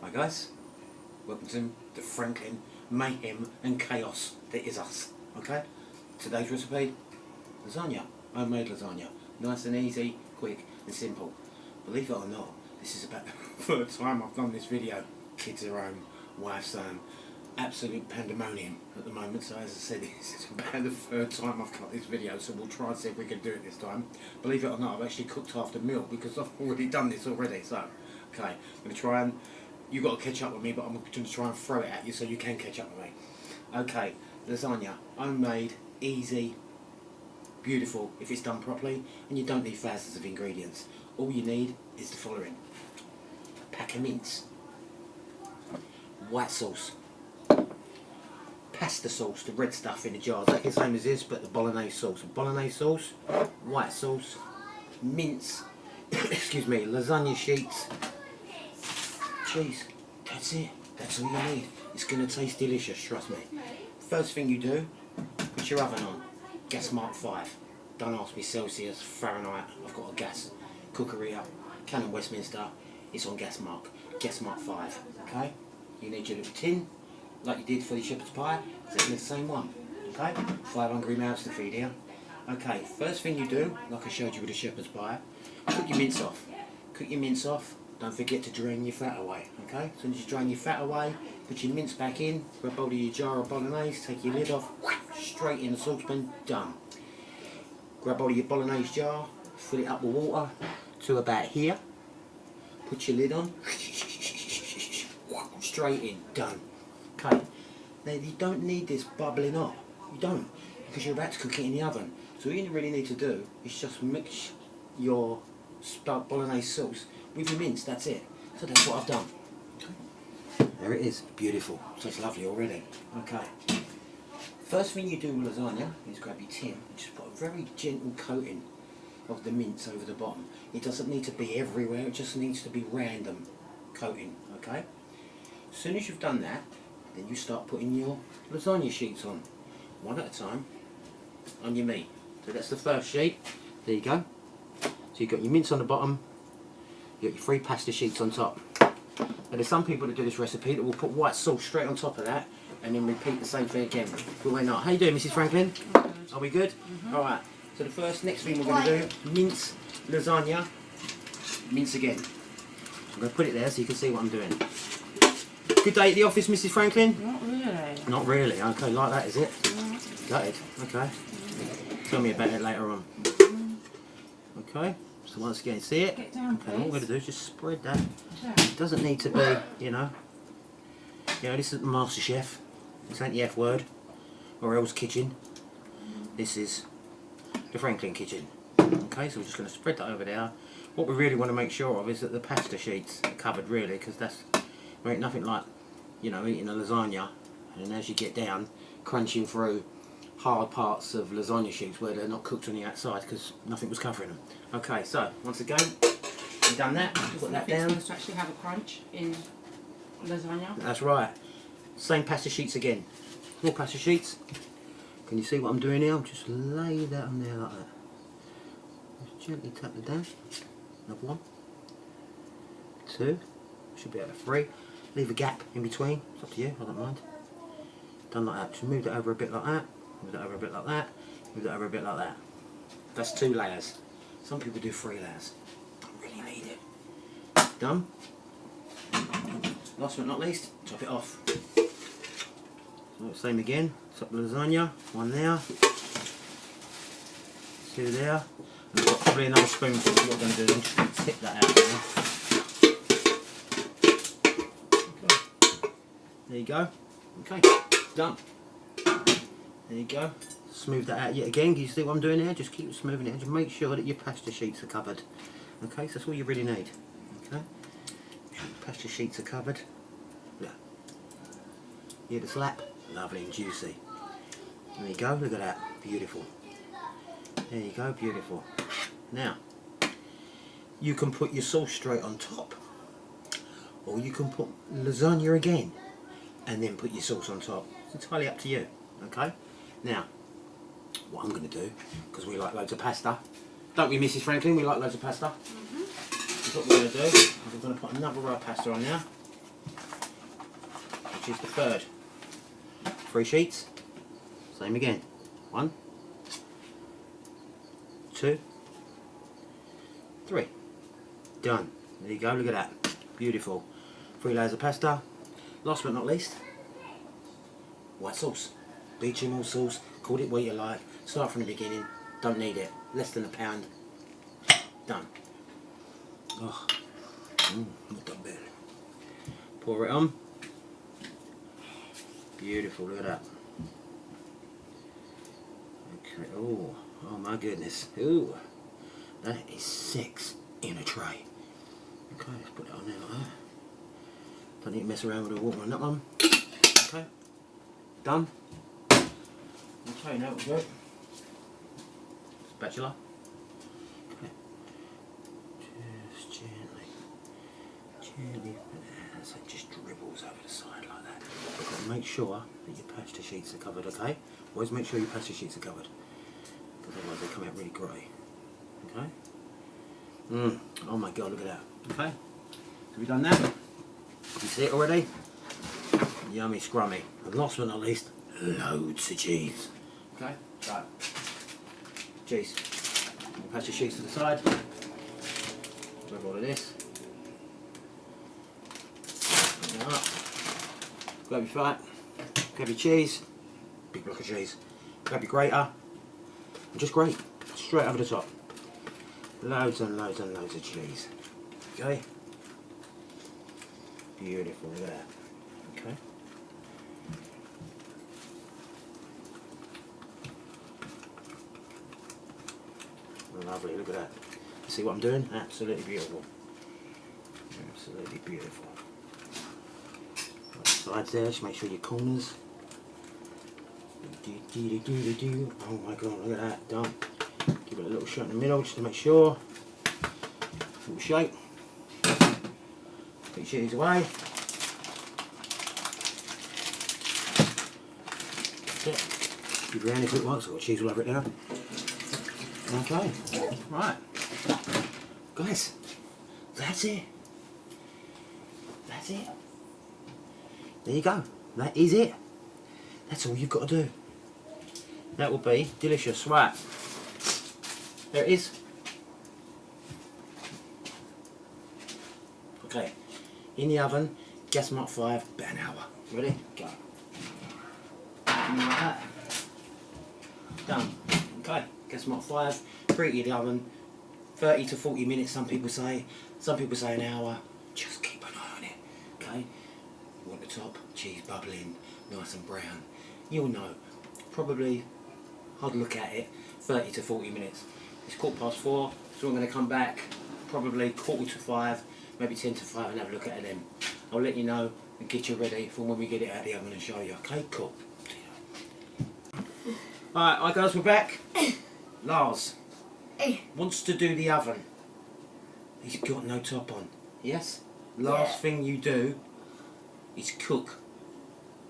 Hi guys, welcome to the Franklin mayhem and chaos that is us. Okay, today's recipe: lasagna, homemade lasagna, nice and easy, quick and simple. Believe it or not, this is about the third time I've done this video. Kids are home, wife's home, absolute pandemonium at the moment. So as I said, this is about the third time I've cut this video. So we'll try and see if we can do it this time. Believe it or not, I've actually cooked half the meal because I've already done this already. So okay, I'm going to try and. You've got to catch up with me, but I'm going to try and throw it at you so you can catch up with me. Okay, lasagna, homemade, easy, beautiful if it's done properly, and you don't need thousands of ingredients. All you need is the following: a pack of mince, white sauce, pasta sauce, the red stuff in the jars, that's the same as this, but the bolognese sauce. Bolognese sauce, white sauce, mince, excuse me, lasagna sheets, cheese. That's it. That's all you need. It's going to taste delicious, trust me. First thing you do, put your oven on. Gas mark 5. Don't ask me Celsius, Fahrenheit. I've got a gas cookery up. Cannon Westminster. It's on gas mark. Gas mark 5. Okay? You need your little tin, like you did for the shepherd's pie. Exactly the same one. Okay? 5 hungry mouths to feed here. Okay, first thing you do, like I showed you with the shepherd's pie, cook your mince off. Cook your mince off. Don't forget to drain your fat away, okay? As soon as you drain your fat away, put your mince back in, grab hold of your jar of bolognese, take your lid off, straight in the saucepan, done. Grab hold of your bolognese jar, fill it up with water to about here, put your lid on, straight in, done. Okay, now you don't need this bubbling up, you don't, because you're about to cook it in the oven. So all you really need to do is just mix your bolognese sauce with your mince, that's it. So that's what I've done. Okay. There it is, beautiful. So it's lovely already. Okay. First thing you do with lasagna is grab your tin and just put a very gentle coating of the mince over the bottom. It doesn't need to be everywhere, it just needs to be random coating, okay? As soon as you've done that, then you start putting your lasagna sheets on, one at a time, on your meat. So that's the first sheet. There you go. So you've got your mince on the bottom, you've got your 3 pasta sheets on top. And there's some people that do this recipe that will put white sauce straight on top of that and then repeat the same thing again. But we're not. How you doing, Mrs. Franklin? Are we good? Alright, so the next thing we're going to do, mince lasagna, mince again. I'm going to put it there so you can see what I'm doing. Good day at the office, Mrs. Franklin? Not really. Not really, okay, like that is it? Gutted, okay. Tell me about it later on. Okay, so once again, see it? Get down, okay, what we're going to do is just spread that. Yeah. It doesn't need to be, you know, this isn't Master Chef. This ain't the F word or else kitchen. This is the Franklin kitchen. Okay, so we're just going to spread that over there. What we really want to make sure of is that the pasta sheets are covered, really, because that's ain't nothing like, you know, eating a lasagna and as you get down, crunching through hard parts of lasagna sheets where they're not cooked on the outside because nothing was covering them. Okay, so once again, we've done that, put that down. It's supposed to actually have a crunch in lasagna. That's right. Same pasta sheets again. More pasta sheets. Can you see what I'm doing here? I'll just lay that on there like that. Just gently tap it down. Another 1, 2, should be able to 3. Leave a gap in between. It's up to you, I don't mind. Done like that. Just move that over a bit like that. Move that over a bit like that. Move that over a bit like that. That's 2 layers. Some people do 3 layers. Don't really need it. Done. Last but not least, top it off. So same again. Top the lasagna. 1 there. 2 there. And I've got probably another spoonful. What we're going to do is I'm just going to tip that out now. Okay. There you go. Okay. Done. There you go. Smooth that out yet again. Can you see what I'm doing here? Just keep smoothing it and just make sure that your pasta sheets are covered. Okay, so that's all you really need. Okay. Pasta sheets are covered. Yeah. Hear the slap? Lovely and juicy. There you go, look at that. Beautiful. There you go, beautiful. Now, you can put your sauce straight on top. Or you can put lasagna again and then put your sauce on top. It's entirely up to you. Okay? Now, what I'm going to do, because we like loads of pasta, don't we, Mrs. Franklin? We like loads of pasta. What we're going to do is we're going to put another row of pasta on there. which is the third. 3 sheets. Same again. 1, 2, 3. Done. There you go, look at that. Beautiful. 3 layers of pasta. Last but not least, white sauce. Bechamel sauce. Call it what you like. Start from the beginning. Don't need it. Less than a pound. Done. Oh, not that bad. Pour it on. Beautiful, look at that. Okay, oh my goodness. Ooh, that is 6 in a tray. Okay, let's put that on there like that. Don't need to mess around with the water on that one. Okay, done. Okay, now we'll go. Spatula. Okay. Just gently, so it just dribbles over the side like that. You've got to make sure that your pasta sheets are covered, okay? Always make sure your pasta sheets are covered, because otherwise they come out really grey. Okay? Oh my god, look at that. Okay? So we've done that. You see it already? Yummy scrummy. And last but not least, loads of cheese. Okay? Right. Cheese. We'll pass your sheets to the side. Grab all of this. Open it up. Grab your fat. Grab your cheese. Big block of cheese. Grab your grater. And just grate. Straight over the top. Loads and loads and loads of cheese. Okay? Beautiful, look at that. Okay? Lovely, look at that. See what I'm doing? Absolutely beautiful. Absolutely beautiful. Right, the sides there, just make sure your corners. Oh my god, look at that, done. Give it a little shot in the middle just to make sure. Little shake. Put your cheese away. That's it. Give your hand if it works, I've got cheese all over it now. Okay, right, guys, that's it, there you go, that is it, that's all you've got to do, that will be delicious. Right, there it is. Okay, in the oven, gas mark 5, about an hour. Ready? Go. Like that. Done. Okay, gas mark 5, preheat the oven, 30 to 40 minutes some people say an hour. Just keep an eye on it, okay? You want the top, cheese bubbling, nice and brown. You'll know, probably, I'd look at it, 30 to 40 minutes. It's 4:15, so I'm going to come back, probably 4:45, maybe 10 to 5 and have a look at it then. I'll let you know and get you ready for when we get it out of the oven and show you, okay? Cool. Alright, hi guys, we're back. Lars wants to do the oven. He's got no top on. Yes? Last thing you do is cook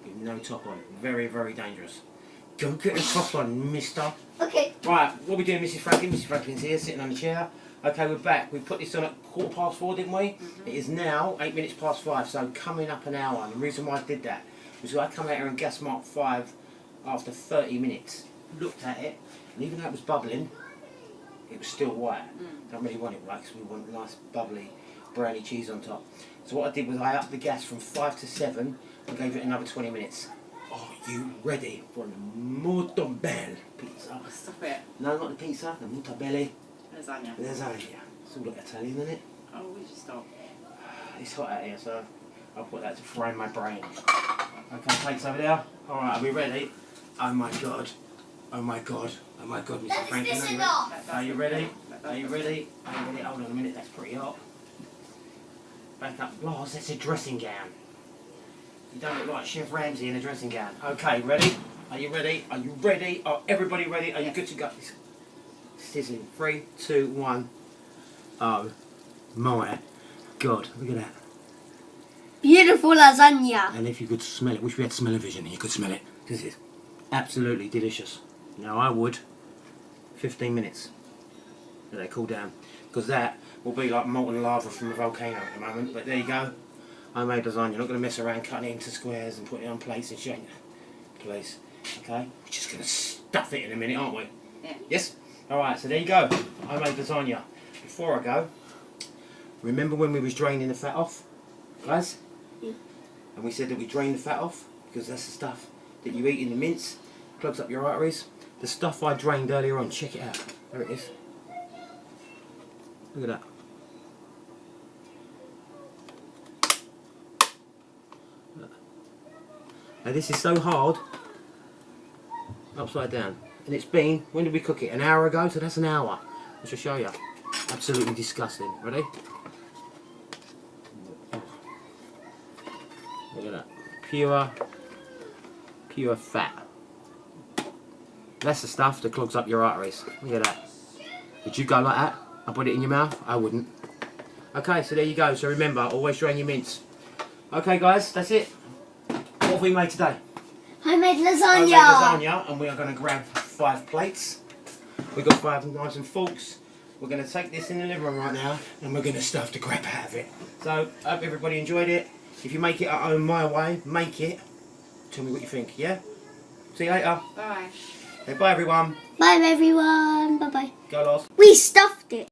with no top on. Very, very dangerous. Go get the top on, mister. Okay. Right, what are we doing, Mrs. Franklin? Mrs. Franklin's here, sitting on the chair. Okay, we're back. We put this on at 4:15, didn't we? It is now 8 minutes past 5, so coming up an hour. And the reason why I did that was I come out here and gas mark 5 after 30 minutes. Looked at it, and even though it was bubbling, it was still white. Don't really want it white because we want nice bubbly brownie cheese on top. So what I did was I upped the gas from 5 to 7 and gave it another 20 minutes. Are you ready for the mortadella pizza? Stop it. No, not the pizza, the mortadella. Lasagna. Lasagna. It's all like Italian, isn't it? Oh, we just stop. It's hot out here, so I'll put that to fry my brain. Okay, plates over there. Alright, are we ready? Oh my god. Oh my god. Oh my god, Mr. Franklin. Are you ready? Are you ready? Are you ready? Hold on a minute, that's pretty hot. Back up. Lars, that's a dressing gown. You don't look like Chef Ramsay in a dressing gown. Okay, ready? Are you ready? Are you ready? Are everybody ready? Are you good to go? It's sizzling. 3, 2, 1. Oh my god, look at that. Beautiful lasagna. And if you could smell it, wish we had smell-o-vision, you could smell it. This is absolutely delicious. Now I would 15 minutes let it cool down, because that will be like molten lava from a volcano at the moment. But there you go. homemade lasagna. You're not going to mess around cutting it into squares and putting it on plates and shit. Please. Okay? We're just going to stuff it in a minute, aren't we? Yeah. Yes? Alright, so there you go. Homemade lasagna. Before I go, remember when we was draining the fat off? Guys? Yeah. And we said that we drain the fat off because that's the stuff that you eat in the mince, clogs up your arteries. The stuff I drained earlier on, check it out. There it is. Look at that. Now this is so hard, upside down. And it's been, when did we cook it? An hour ago, so that's an hour. I shall show you. Absolutely disgusting. Ready? Look at that. Pure fat. That's the stuff that clogs up your arteries. Look at that. Would you go like that? I put it in your mouth? I wouldn't. Okay, so there you go. So remember, always drain your mince. Okay guys, that's it. What have we made today? Homemade lasagna. Homemade lasagna, and we are going to grab 5 plates. We've got 5 knives and forks. We're going to take this in the living room right now, and we're going to stuff the crap out of it. So, I hope everybody enjoyed it. If you make it at home my way, make it. Tell me what you think, yeah? See you later. Bye. Okay, bye everyone. Bye everyone. Bye bye. Go Lost. We stuffed it.